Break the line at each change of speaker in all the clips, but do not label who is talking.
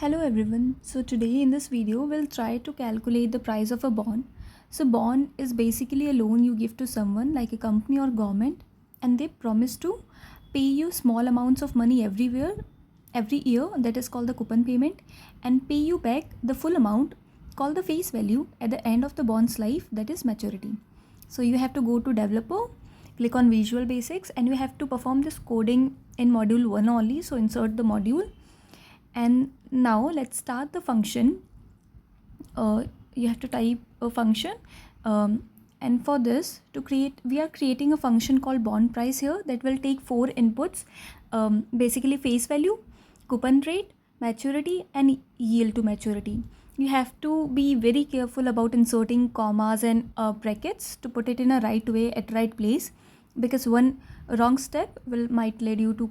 Hello everyone. So today in this video we'll try to calculate the price of a bond. So bond is basically a loan you give to someone like a company or government, and they promise to pay you small amounts of money every year, that is called the coupon payment, and pay you back the full amount called the face value at the end of the bond's life, that is maturity. So you have to go to developer, click on Visual Basics, and you have to perform this coding in module 1 only. So insert the module, and now let's start the function. You have to type a function, and for this to create, we are creating a function called bond price here that will take 4 inputs, basically face value, coupon rate, maturity, and yield to maturity. You have to be very careful about inserting commas and brackets to put it in a right way at right place, because one wrong step might lead you to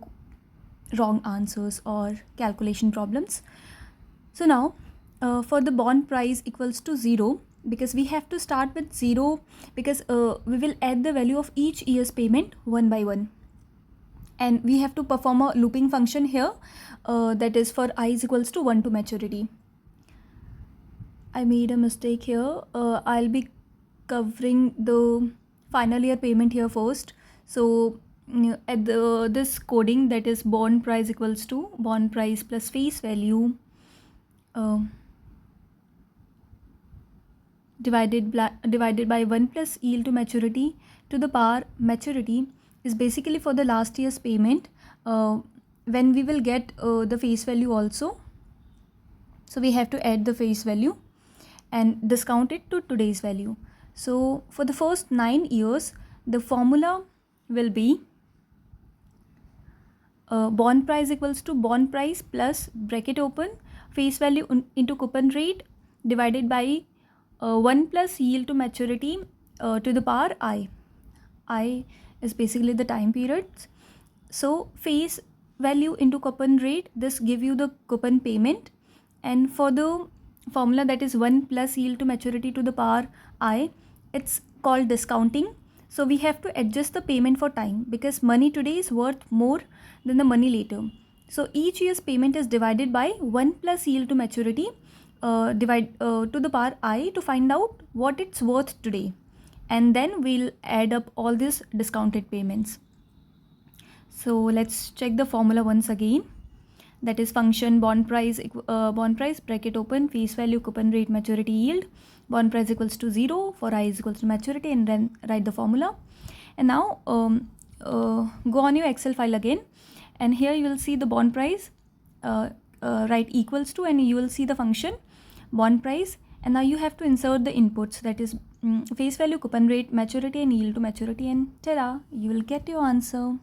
wrong answers or calculation problems. So now for the bond price equals to 0, because we have to start with 0, because we will add the value of each year's payment one by one, and we have to perform a looping function here, that is for I is equals to 1 to maturity. I made a mistake here. I'll be covering the final year payment here first. So at this coding, that is bond price equals to bond price plus face value divided by 1 plus yield to maturity to the power maturity is basically for the last year's payment, when we will get the face value also. So we have to add the face value and discount it to today's value. So for the first 9 years, the formula will be bond price equals to bond price plus bracket open face value into coupon rate divided by 1 plus yield to maturity to the power I. I is basically the time periods. So face value into coupon rate, this give you the coupon payment, and for the formula that is 1 plus yield to maturity to the power I, it's called discounting. So we have to adjust the payment for time, because money today is worth more than the money later. So each year's payment is divided by 1 plus yield to maturity to the power I to find out what it's worth today, and then we'll add up all these discounted payments. So let's check the formula once again. That is function bond price bracket open face value coupon rate maturity yield, bond price equals to 0 for I is equals to maturity, and then write the formula. And now go on your Excel file again, and here you will see the bond price, write equals to, and you will see the function bond price, and now you have to insert the inputs, that is face value, coupon rate, maturity, and yield to maturity, and ta-da, you will get your answer.